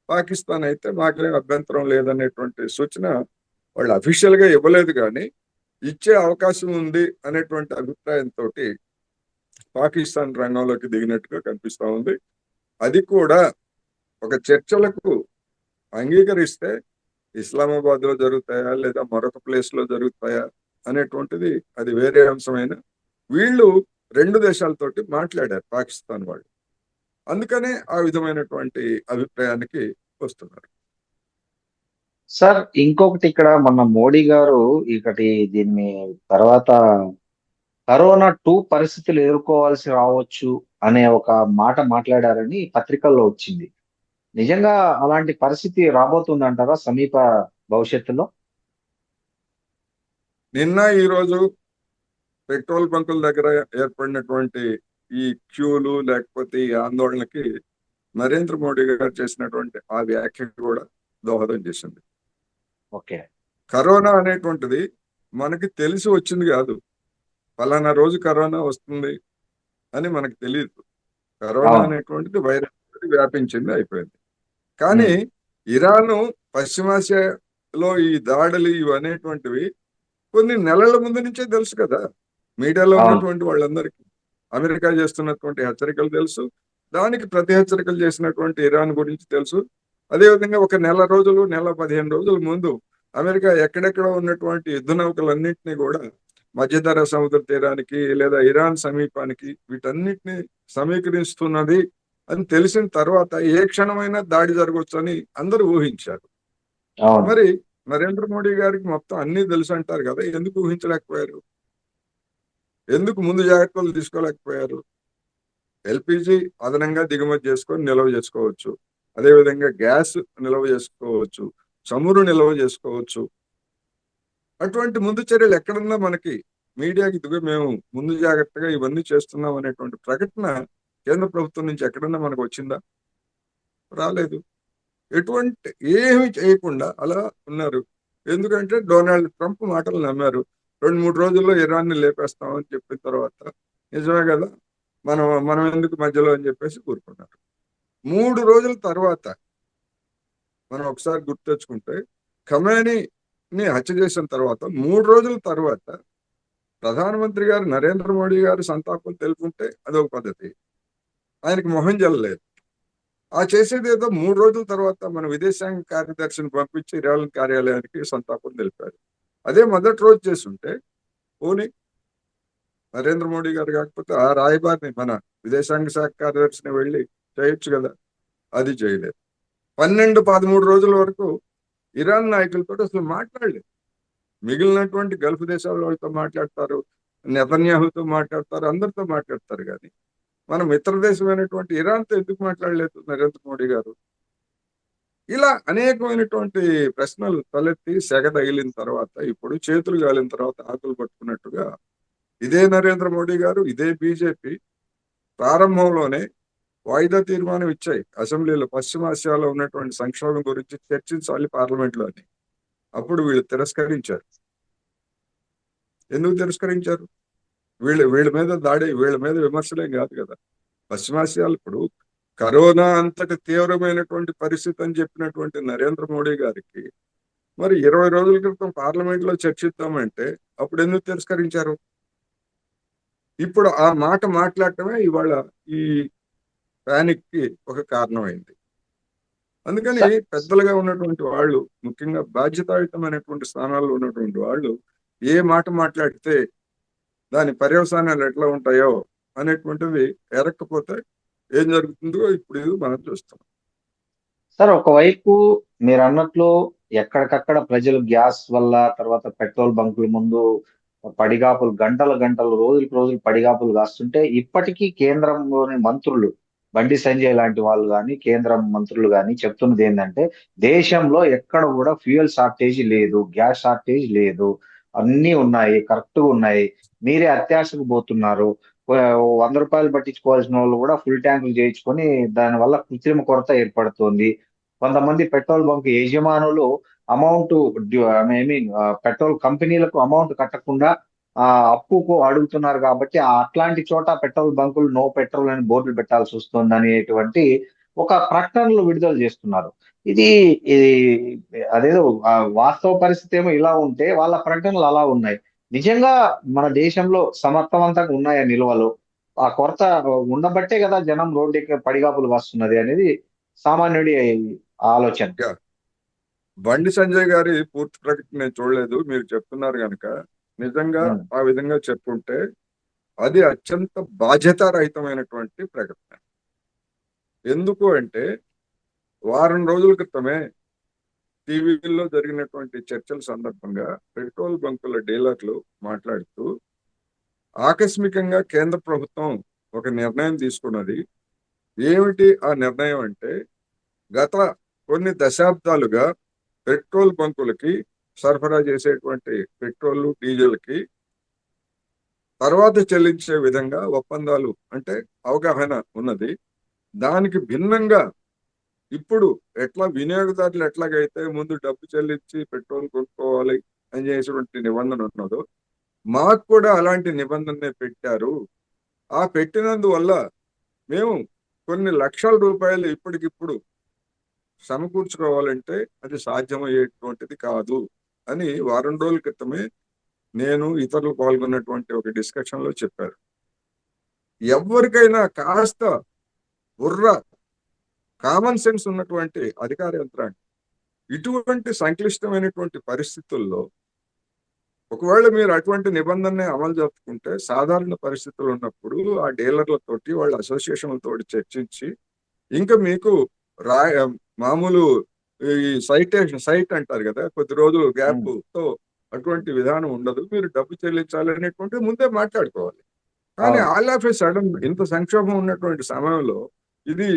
పాకిస్తాన్ అయితే మాకేం అభ్యంతరం లేదనేటువంటి సూచన వాళ్ళు అఫీషియల్ గా ఇవ్వలేదు. కానీ ఇచ్చే అవకాశం ఉంది అనేటువంటి అభిప్రాయంతో పాకిస్తాన్ రంగంలోకి దిగినట్టుగా కనిపిస్తా ఉంది. అది కూడా ఒక చర్చలకు అంగీకరిస్తే ఇస్లామాబాద్ లో జరుగుతాయా లేదా మరొక ప్లేస్ లో జరుగుతాయా అనేటువంటిది అది వేరే అంశమైన వీళ్ళు రెండు దేశాలతోటి మాట్లాడారు పాకిస్తాన్ వాళ్ళు. అందుకనే ఆ విధమైనటువంటి అభిప్రాయానికి వస్తున్నారు. సార్ ఇంకొకటి ఇక్కడ మన మోడీ గారు ఒకటి దీన్ని తర్వాత కరోనా 2 పరిస్థితులు ఎదుర్కోవాల్సి రావచ్చు అనే ఒక మాట మాట్లాడారని పత్రికల్లో వచ్చింది. నిజంగా అలాంటి పరిస్థితి రాబోతుందంటారా సమీప భవిష్యత్తులో? నిన్న ఈ రోజు పెట్రోల్ బంకుల దగ్గర ఏర్పడినటువంటి ఈ క్యూలు లేకపోతే ఈ ఆందోళనకి నరేంద్ర మోడీ గారు చేసినటువంటి ఆ వ్యాఖ్య కూడా దోహదం చేసింది. ఓకే. కరోనా అనేటువంటిది మనకి తెలిసి వచ్చింది కాదు. ఫలానా రోజు కరోనా వస్తుంది అని మనకు తెలియదు. కరోనా అవును. అనేటువంటిది వైరస్ వ్యాపించింది, అయిపోయింది. కానీ ఇరాన్ పశ్చిమాసియాలో ఈ దాడులు ఇవనేటువంటివి కొన్ని నెలల ముందు నుంచే తెలుసు కదా. మీడియాలో అవును. ఉన్నటువంటి వాళ్ళందరికీ అమెరికా చేస్తున్నటువంటి హెచ్చరికలు తెలుసు, దానికి ప్రతి హెచ్చరికలు చేసినటువంటి ఇరాన్ గురించి తెలుసు. అదేవిధంగా ఒక నెల రోజులు, నెల 15 రోజుల ముందు అమెరికా ఎక్కడెక్కడ ఉన్నటువంటి యుద్ధ నౌకలన్నింటినీ కూడా మధ్యధరా సముద్ర తీరానికి లేదా ఇరాన్ సమీపానికి వీటన్నిటిని సమీకరిస్తున్నది అని తెలిసిన తర్వాత ఏ క్షణమైనా దాడి జరగవచ్చని అందరూ ఊహించారు. అవును. మరి నరేంద్ర మోడీ గారికి మొత్తం అన్ని తెలుసు అంటారు కదా, ఎందుకు ఊహించలేకపోయారు? ఎందుకు ముందు జాగ్రత్తలు తీసుకోలేకపోయారు? ఎల్పిజి అదనంగా దిగుమతి చేసుకొని నిల్వ చేసుకోవచ్చు, అదేవిధంగా గ్యాస్ నిల్వ చేసుకోవచ్చు, చమురు నిల్వ చేసుకోవచ్చు. అటువంటి ముందు చర్యలు ఎక్కడన్నా మనకి మీడియాకి ఇదిగో మేము ముందు జాగ్రత్తగా ఇవన్నీ చేస్తున్నాం అనేటువంటి ప్రకటన కేంద్ర ప్రభుత్వం నుంచి ఎక్కడన్నా మనకు వచ్చిందా? రాలేదు. ఎటువంటి ఏమి చేయకుండా అలా ఉన్నారు. ఎందుకంటే డొనాల్డ్ ట్రంప్ మాటలు నమ్మారు. 2-3 రోజుల్లో ఇరాన్ని లేపేస్తామని చెప్పిన తర్వాత నిజమే కదా, మనం మనం ఎందుకు మధ్యలో అని చెప్పేసి కూరుకున్నారు. 3 రోజుల తర్వాత మనం ఒకసారి గుర్తు తెచ్చుకుంటే ఖమేనీని హత్య చేసిన తర్వాత 3 రోజుల తర్వాత ప్రధానమంత్రి గారు నరేంద్ర మోడీ గారు సంతాపం తెలుపుకుంటే అదొక పద్ధతి, ఆయనకి మొహం జల్లలేదు. ఆ చేసేది ఏదో 3 రోజుల తర్వాత మన విదేశాంగ కార్యదర్శిని పంపించి ఇరాన్ కార్యాలయానికి సంతాపం తెలిపారు. అదే మొదటి రోజు చేస్తుంటే పోనీ నరేంద్ర మోడీ గారు కాకపోతే ఆ రాయబారిని మన విదేశాంగ శాఖ కార్యదర్శిని వెళ్ళి చేయొచ్చు కదా, అది చేయలేదు. 12-13 రోజుల వరకు ఇరాన్ నాయకులతో అసలు మాట్లాడలేదు. మిగిలినటువంటి గల్ఫ్ దేశాల వాళ్ళతో మాట్లాడతారు, నెతన్యాహుతో మాట్లాడతారు, అందరితో మాట్లాడతారు. కానీ మనం మిత్ర దేశమైనటువంటి ఇరాన్తో ఎందుకు మాట్లాడలేదు నరేంద్ర మోడీ గారు? ఇలా అనేకమైనటువంటి ప్రశ్నలు తలెత్తి సెగ తగిలిన తర్వాత ఇప్పుడు చేతులు గాలిన తర్వాత ఆకులు పట్టుకున్నట్టుగా ఇదే నరేంద్ర మోడీ గారు, ఇదే బీజేపీ ప్రారంభంలోనే వాయిదా తీర్మానం ఇచ్చాయి అసెంబ్లీలో, పశ్చిమాసియాలో ఉన్నటువంటి సంక్షోభం గురించి చర్చించాలి పార్లమెంట్లో అని. అప్పుడు వీళ్ళు తిరస్కరించారు. ఎందుకు తిరస్కరించారు? వీళ్ళ మీద దాడి, వీళ్ళ మీద విమర్శలేం కాదు కదా. పశ్చిమాసియాలు ఇప్పుడు కరోనా అంతటి తీవ్రమైనటువంటి పరిస్థితి అని చెప్పినటువంటి నరేంద్ర మోడీ గారికి మరి 20 రోజుల క్రితం పార్లమెంట్ లో చర్చిద్దామంటే అప్పుడు ఎందుకు తిరస్కరించారు? ఇప్పుడు ఆ మాట మాట్లాడటమే ఇవాళ ఈ పానిక్ కి ఒక కారణమైంది. అందుకని పెద్దలుగా ఉన్నటువంటి వాళ్ళు, ముఖ్యంగా బాధ్యతాయుతమైనటువంటి స్థానాల్లో ఉన్నటువంటి వాళ్ళు ఏ మాట మాట్లాడితే దాని పర్యవసానాలు ఎట్లా ఉంటాయో అనేటువంటిది ఎరక్కపోతే ఏం జరుగుతుందో ఇప్పుడు మనం చూస్తాం. సార్ ఒకవైపు మీరు అన్నట్లు ఎక్కడికక్కడ ప్రజలు గ్యాస్ వల్ల తర్వాత పెట్రోల్ బంకుల ముందు పడిగాపులు గంటలు గంటలు రోజులకు రోజులు పడిగాపులు కాస్తుంటే ఇప్పటికీ కేంద్రంలోని మంత్రులు బండి సంజయ్ లాంటి వాళ్ళు కానీ కేంద్ర మంత్రులు కానీ చెప్తున్నది ఏంటంటే దేశంలో ఎక్కడ కూడా ఫ్యూయల్ షార్టేజ్ లేదు, గ్యాస్ షార్టేజ్ లేదు, అన్నీ ఉన్నాయి, కరెక్ట్ గా ఉన్నాయి. మీరే అత్యాశకు పోతున్నారు. 100 రూపాయలు పట్టించుకోవాల్సిన వాళ్ళు కూడా ఫుల్ ట్యాంకులు చేయించుకొని దానివల్ల కృత్రిమ కొరత ఏర్పడుతోంది. కొంతమంది పెట్రోల్ బంక్ యజమానులు అమౌంట్ ఐ మీన్ పెట్రోల్ కంపెనీలకు అమౌంట్ కట్టకుండా అప్పుకు అడుగుతున్నారు కాబట్టి అట్లాంటి చోట పెట్రోల్ బంకులు నో పెట్రోల్ అని బోర్డులు పెట్టాల్సి వస్తుంది అనేటువంటి ఒక ప్రకటనలు విడుదల చేస్తున్నారు. ఇది ఇది అదేదో వాస్తవ పరిస్థితి ఏమో ఇలా ఉంటే వాళ్ళ ప్రకటనలు అలా ఉన్నాయి. నిజంగా మన దేశంలో సమర్థవంతంగా ఉన్నాయా నిల్వలు? ఆ కొరత ఉండబట్టే కదా జనం రోడ్డుకి పడిగాపులు వస్తున్నది అనేది సామాన్యుడి ఆలోచన. యా. బండి సంజయ్ గారి పూర్తి ప్రకటన నేను చూడలేదు, మీరు చెప్తున్నారు కనుక నిజంగా ఉమ్, ఆ విధంగా చెప్పుంటే అది అత్యంత బాధ్యతారహితమైనటువంటి ప్రకటన. ఎందుకు అంటే వారం రోజుల క్రితమే టీవీల్లో జరిగినటువంటి చర్చల సందర్భంగా పెట్రోల్ బంకుల డీలర్లు మాట్లాడుతూ ఆకస్మికంగా కేంద్ర ప్రభుత్వం ఒక నిర్ణయం తీసుకున్నది. ఏమిటి ఆ నిర్ణయం అంటే, గత కొన్ని దశాబ్దాలుగా పెట్రోల్ బంకులకి సరఫరా చేసేటువంటి పెట్రోల్ డీజిల్ కి తర్వాత చెల్లించే విధంగా ఒప్పందాలు అంటే అవగాహన ఉన్నది. దానికి భిన్నంగా ఇప్పుడు ఎట్లా వినియోగదారులు ఎట్లాగైతే ముందు డబ్బు చెల్లించి పెట్రోల్ కొనుక్కోవాలి అని చేసినటువంటి నిబంధన ఉన్నదో, మాకు కూడా అలాంటి నిబంధననే పెట్టారు. ఆ పెట్టినందువల్ల మేము కొన్ని లక్షల రూపాయలు ఇప్పటికిప్పుడు సమకూర్చుకోవాలంటే అది సాధ్యమయ్యేటువంటిది కాదు అని వారం రోజుల క్రితమే నేను ఇతరులు పాల్గొన్నటువంటి ఒక డిస్కషన్ లో చెప్పారు. ఎవరికైనా కాస్త బుర్ర, కామన్ సెన్స్ ఉన్నటువంటి అధికార యంత్రాంగం ఇటువంటి సంక్లిష్టమైనటువంటి పరిస్థితుల్లో ఒకవేళ మీరు అటువంటి నిబంధనని అమలు జరుపుకుంటే సాధారణ పరిస్థితులు ఉన్నప్పుడు ఆ డీలర్లతోటి వాళ్ళ అసోసియేషన్లతోటి చర్చించి ఇంకా మీకు రా మామూలు ఈ సైట్ అంటారు కదా, కొద్ది రోజులు గ్యాప్ తో అటువంటి విధానం ఉండదు, మీరు డబ్బు చెల్లించాలి అనేటువంటిది ముందే మాట్లాడుకోవాలి. కానీ అవును. ఆల్ ఆఫ్ ఏ సడన్ ఇంత సంక్షోభం ఉన్నటువంటి సమయంలో ఇది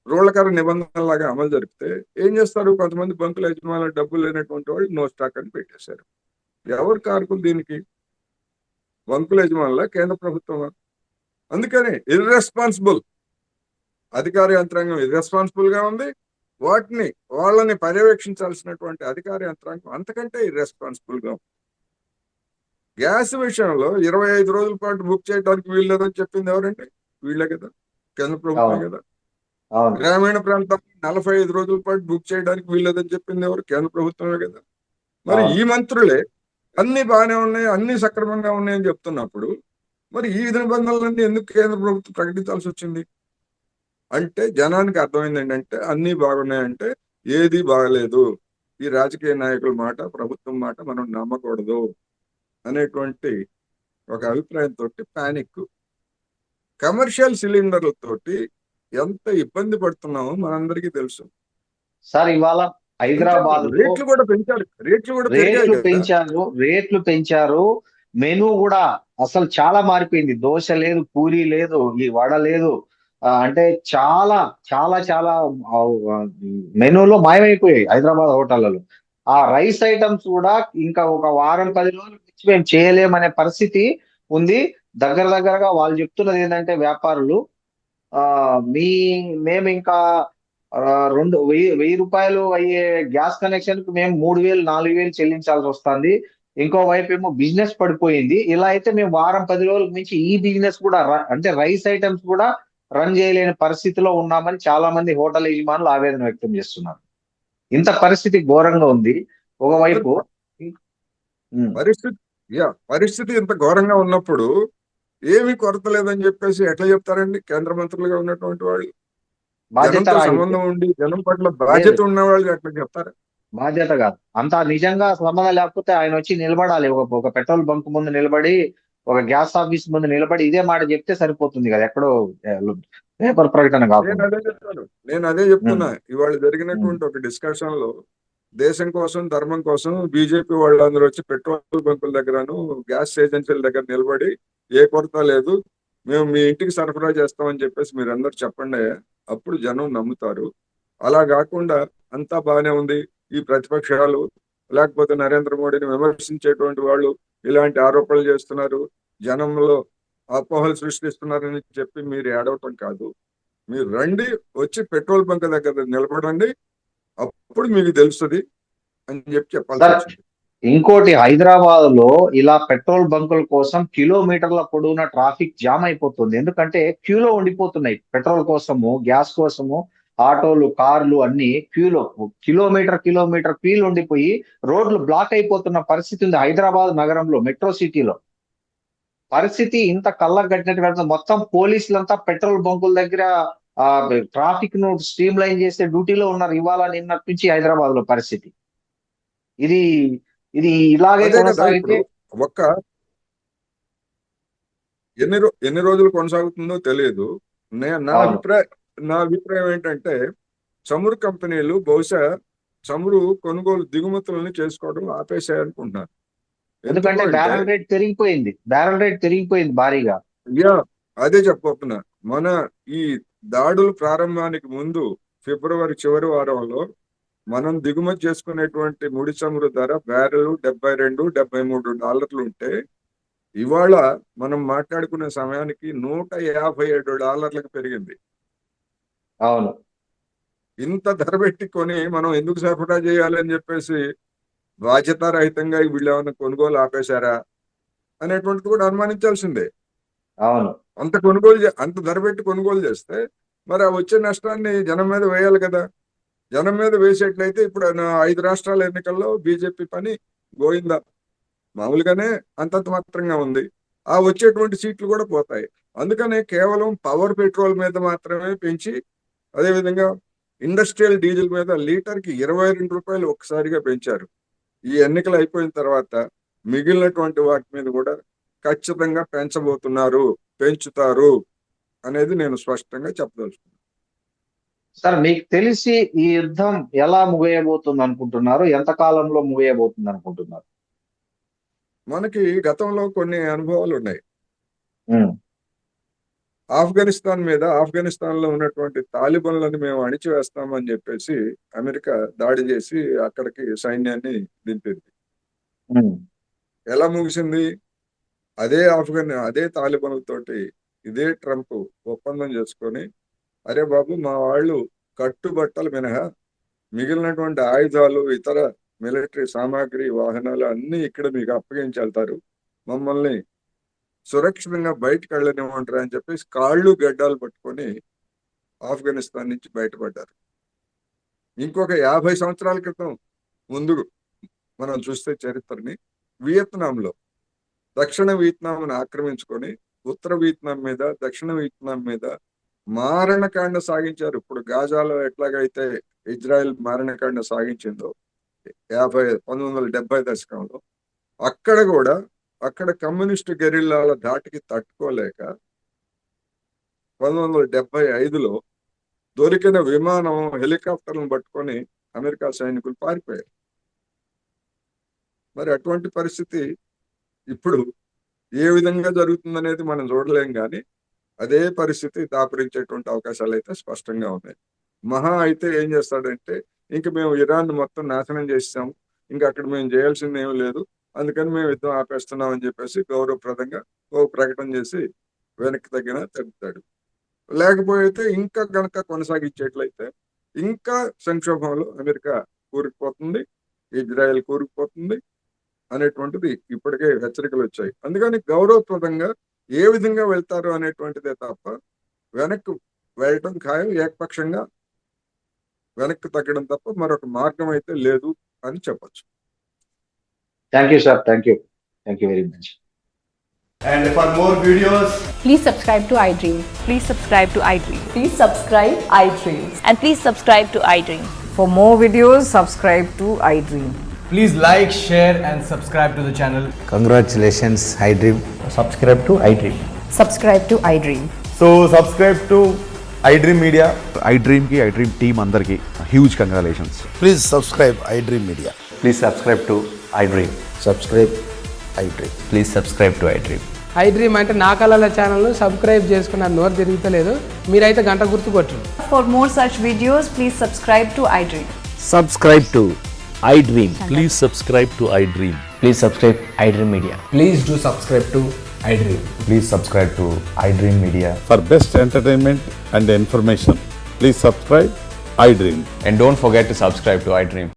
రోళ్లకర నిబంధనలాగా అమలు జరిపితే ఏం చేస్తారు? కొంతమంది బంకుల యజమానులు డబ్బులు లేనటువంటి వాళ్ళు నో స్టాక్ అని పెట్టేశారు. ఎవరు కారకులు దీనికి? బంకుల యజమానుల, కేంద్ర ప్రభుత్వం? అందుకని ఇర్రెస్పాన్సిబుల్ అధికార యంత్రాంగం ఇర్రెస్పాన్సిబుల్ గా ఉంది. వాళ్ళని పర్యవేక్షించాల్సినటువంటి అధికార యంత్రాంగం అంతకంటే ఇర్రెస్పాన్సిబుల్ గా ఉంది. గ్యాస్ విషయంలో 25 రోజుల పాటు బుక్ చేయడానికి వీల్లేదని చెప్పింది ఎవరండి? వీళ్ళే కదా, కేంద్ర ప్రభుత్వమే అవును. కదా. అవును. గ్రామీణ ప్రాంతాల్లో 45 రోజుల పాటు బుక్ చేయడానికి వీల్లేదని చెప్పింది ఎవరు? కేంద్ర ప్రభుత్వమే కదా. మరి అవును. ఈ మంత్రులే అన్ని బాగానే ఉన్నాయి, అన్ని సక్రమంగా ఉన్నాయని చెప్తున్నప్పుడు మరి ఈ నిబంధనలన్నీ ఎందుకు కేంద్ర ప్రభుత్వం ప్రకటించాల్సి వచ్చింది? అంటే జనానికి అర్థమైంది ఏంటంటే అన్ని బాగున్నాయంటే ఏది బాగలేదు, ఈ రాజకీయ నాయకుల మాట, ప్రభుత్వం మాట మనం నమ్మకూడదు అనేటువంటి ఒక అభిప్రాయంతో పానిక్. కమర్షియల్ సిలిండర్లతోటి ఎంత ఇబ్బంది పడుతున్నామో మనందరికీ తెలుసు. సార్, ఇవాళ హైదరాబాద్ లో రేట్లు కూడా పెంచారు, రేట్లు కూడా పెరిగాయి కదా. రేట్లు పెంచారు. మెనూ కూడా అసలు చాలా మారిపోయింది. దోశ లేదు, పూరి లేదు, ఈ వడ లేదు. అంటే చాలా చాలా చాలా మెనూలో మాయమైపోయాయి హైదరాబాద్ హోటళ్లలో. ఆ రైస్ ఐటమ్స్ కూడా ఇంకా ఒక వారం 10 రోజుల నుంచి మేము చేయలేమనే పరిస్థితి ఉంది. దగ్గరగా వాళ్ళు చెప్తున్నది ఏంటంటే వ్యాపారులు, ఆ మీ మేము ఇంకా 1000 రూపాయలు అయ్యే గ్యాస్ కనెక్షన్ కు మేము 3000 4000 చెల్లించాల్సి వస్తుంది. ఇంకో వైపు ఏమో బిజినెస్ పడిపోయింది. ఇలా అయితే మేము వారం 10 రోజులకు మించి ఈ బిజినెస్ కూడా అంటే రైస్ ఐటమ్స్ కూడా రన్ చేయలేని పరిస్థితిలో ఉన్నామని చాలా మంది హోటల్ యజమానులు ఆవేదన వ్యక్తం చేస్తున్నారు. ఇంత పరిస్థితి ఘోరంగా ఉంది ఒకవైపు. ఉమ్, పరిస్థితి ఇంత ఘోరంగా ఉన్నప్పుడు ఏమీ కొరత లేదని చెప్పేసి ఎట్లా చెప్తారండి కేంద్ర మంత్రులుగా ఉన్నటువంటి వాళ్ళు? బాధ్యత జనంతో రాహిత్యం. సంబంధం ఉండి జనం పట్ల లేదు, బాధ్యత ఉన్న వాళ్ళు ఎట్లా చెప్తారు? బాధ్యత కాదు. అంత నిజంగా సంబంధం లేకపోతే ఆయన వచ్చి నిలబడాలి. ఒక పెట్రోల్ బంక్ ముందు నిలబడి, ఒక గ్యాస్ ఆఫీస్ ముందు నిలబడి ఇదే మాట చెప్తే సరిపోతుంది కదా, ఎక్కడో పేపర్ ప్రకటన నేను కాకుండా. అదే చెప్తాను, నేను అదే ఉమ్, చెప్తున్నా. ఇవాళ ఉమ్, జరిగినటువంటి ఒక డిస్కషన్ లో దేశం కోసం, ధర్మం కోసం బీజేపీ వాళ్ళందరూ వచ్చి పెట్రోల్ బంకుల దగ్గరను, గ్యాస్ ఏజెన్సీల దగ్గర నిలబడి ఏ కొరత లేదు, మేము మీ ఇంటికి సరఫరా చేస్తామని చెప్పేసి మీరు అందరు చెప్పండి, అప్పుడు జనం నమ్ముతారు. అలా కాకుండా అంతా బాగానే ఉంది, ఈ ప్రతిపక్షాలు లేకపోతే నరేంద్ర మోడీని విమర్శించేటువంటి వాళ్ళు ఇలాంటి ఆరోపణలు చేస్తున్నారు, జనంలో అపోహలు సృష్టిస్తున్నారని చెప్పి మీరు ఏడవటం కాదు. మీరు రండి, వచ్చి పెట్రోల్ బంక్ దగ్గర నిలబడండి, అప్పుడు మీకు తెలుస్తుంది అని చెప్పాల్సి సార్, వచ్చింది. ఇంకోటి, హైదరాబాద్ లో ఇలా పెట్రోల్ బంకుల కోసం కిలోమీటర్ల పొడవునా ట్రాఫిక్ జామ్ అయిపోతుంది. ఎందుకంటే క్యూలో ఉండిపోతున్నాయి పెట్రోల్ కోసము, గ్యాస్ కోసము. ఆటోలు, కార్లు అన్ని క్యూలో కిలోమీటర్ క్యూలు ఉండిపోయి రోడ్లు బ్లాక్ అయిపోతున్న పరిస్థితి ఉంది హైదరాబాద్ నగరంలో, మెట్రో సిటీలో. పరిస్థితి ఇంత కళ్ళకు కట్టినట్టు మొత్తం పోలీసులంతా పెట్రోల్ బంకుల దగ్గర ట్రాఫిక్ ను స్ట్రీమ్ లైన్ చేసే డ్యూటీలో ఉన్నారు ఇవాళ నిన్నటి నుంచి హైదరాబాద్ లో పరిస్థితి. ఇది ఇది ఇలాగే అదే కదా కొనసాగితే ఇప్పుడు ఒక్క ఎన్ని రోజులు కొనసాగుతుందో తెలియదు. అవును. నా అభిప్రాయం ఏంటంటే చమురు కంపెనీలు బహుశా చమురు కొనుగోలు దిగుమతులను చేసుకోవడం ఆపేసాయనుకుంటున్నారు. ఎందుకు ఎందుకంటే అంటే బ్యారెల్ రేట్ పెరిగిపోయింది భారీగా. యా అదే చెప్పబోతున్నా. మన ఈ దాడులు ప్రారంభానికి ముందు ఫిబ్రవరి చివరి వారంలో మనం దిగుమతి చేసుకునేటువంటి ముడి చమురు ధర బ్యారెల్ $72-73 ఉంటే ఇవాళ మనం మాట్లాడుకునే సమయానికి $157 పెరిగింది. అవును. ఇంత ధర పెట్టి కొని మనం ఎందుకు సరఫరా చేయాలి అని చెప్పేసి బాధ్యతారహితంగా వీళ్ళు ఏమైనా కొనుగోలు ఆపేశారా అనేటువంటిది కూడా అనుమానించాల్సిందే. అవును. అంత ధర పెట్టి కొనుగోలు చేస్తే మరి ఆ వచ్చే నష్టాన్ని జనం మీద వేయాలి కదా. జనం మీద వేసేట్లయితే ఇప్పుడు 5 రాష్ట్రాల ఎన్నికల్లో బీజేపీ పని గోయిందా, మామూలుగానే అంతంత మాత్రంగా ఉంది. ఆ వచ్చేటువంటి సీట్లు కూడా పోతాయి. అందుకనే కేవలం పవర్ పెట్రోల్ మీద మాత్రమే పెంచి, అదేవిధంగా ఇండస్ట్రియల్ డీజిల్ మీద లీటర్కి ₹22 ఒక్కసారిగా పెంచారు. ఈ ఎన్నికలు అయిపోయిన తర్వాత మిగిలినటువంటి వాటి మీద కూడా ఖచ్చితంగా పెంచుతారు అనేది నేను స్పష్టంగా చెప్పదలుచుకున్నాను. సార్, మీకు తెలిసి ఈ యుద్ధం ఎలా ముగియబోతుంది అనుకుంటున్నారు? ఎంత కాలంలో ముగియబోతుంది అనుకుంటున్నారు? మనకి గతంలో కొన్ని అనుభవాలు ఉన్నాయి. ఉమ్. ఆఫ్ఘనిస్తాన్ లో ఉన్నటువంటి తాలిబన్లను మేము అణిచివేస్తామని చెప్పేసి అమెరికా దాడి చేసి అక్కడికి సైన్యాన్ని దింపింది. ఉమ్. ఎలా ముగిసింది? అదే తాలిబన్లతోటి ఇదే ట్రంప్ ఒప్పందం చేసుకొని, అరే బాబు మా వాళ్ళు కట్టుబట్టలు మినహా మిగిలినటువంటి ఆయుధాలు, ఇతర మిలిటరీ సామాగ్రి, వాహనాలు అన్ని ఇక్కడ మీకు అప్పగించి వెళ్తారు, మమ్మల్ని సురక్షితంగా బయటకు వెళ్ళనివ్వమంటారు అని చెప్పేసి కాళ్ళు గడ్డాలు పట్టుకొని ఆఫ్ఘనిస్తాన్ నుంచి బయటపడ్డారు. ఇంకొక 50 సంవత్సరాల క్రితం ముందు మనం చూస్తే చరిత్రని, వియత్నాంలో దక్షిణ వియత్నాంను ఆక్రమించుకొని ఉత్తర వియత్నాం మీద, దక్షిణ వియత్నాం మీద మారణకాండ సాగించారు. ఇప్పుడు గాజాలో ఎట్లాగైతే ఇజ్రాయెల్ మారణకాండ సాగించిందో 1970 దశకంలో, అక్కడ కమ్యూనిస్టు గెరిల్లాల ధాటికి తట్టుకోలేక 1975లో దొరికిన విమానం, హెలికాప్టర్లను పట్టుకొని అమెరికా సైనికులు పారిపోయారు. మరి అటువంటి పరిస్థితి ఇప్పుడు ఏ విధంగా జరుగుతుందనేది మనం చూడలేం, కానీ అదే పరిస్థితి దాపురించేటువంటి అవకాశాలు అయితే స్పష్టంగా ఉన్నాయి. మహా అయితే ఏం చేస్తాడంటే, ఇంక మేము ఇరాన్ మొత్తం నాశనం చేసాము, ఇంకా అక్కడ మేము చేయాల్సింది ఏమీ లేదు, అందుకని మేము యుద్ధం ఆపేస్తున్నాం అని చెప్పేసి గౌరవప్రదంగా ఓ ప్రకటన చేసి వెనక్కి తగ్గుతాడు. లేకపోతే ఇంకా గనక కొనసాగించేట్లయితే ఇంకా సంక్షోభంలో అమెరికా కూరుకుపోతుంది, ఇజ్రాయెల్ కూరుకుపోతుంది అనేటువంటిది ఇప్పటికే హెచ్చరికలు వచ్చాయి. అందుకని గౌరవప్రదంగా ఏ విధంగా వెళ్తారు అనేటువంటిదే తప్ప వెనక్కి వెళ్ళటం ఖాయం, ఏకపక్షంగా వెనక్కి తగ్గడం తప్ప మరొక మార్గం అయితే లేదు అని చెప్పచ్చు. Thank you sir. Thank you very much. And for more videos, Please subscribe to iDream. Please subscribe to iDream. Please subscribe iDream. And please subscribe to iDream. For more videos, subscribe to iDream. please like, share and subscribe to the channel. Congratulations, iDream. Subscribe to iDream. Subscribe to iDream. So subscribe to iDream Media. iDream team అందరికి huge congratulations. Please subscribe iDream Media. Please subscribe to iDream. Subscribe iDream. Please subscribe to iDream. iDream అంటే నా కళల ఛానల్ను subscribe చేసుకున్న నోరు తిరుగుతలేదు, మీరైతే గంట గుర్తు కొట్టండి. For more such videos, please subscribe to iDream. Subscribe to iDream. Please subscribe to iDream. Please subscribe iDream Media. Please do subscribe to iDream. Please subscribe to iDream Media. For best entertainment and information, please subscribe iDream. And don't forget to subscribe to iDream.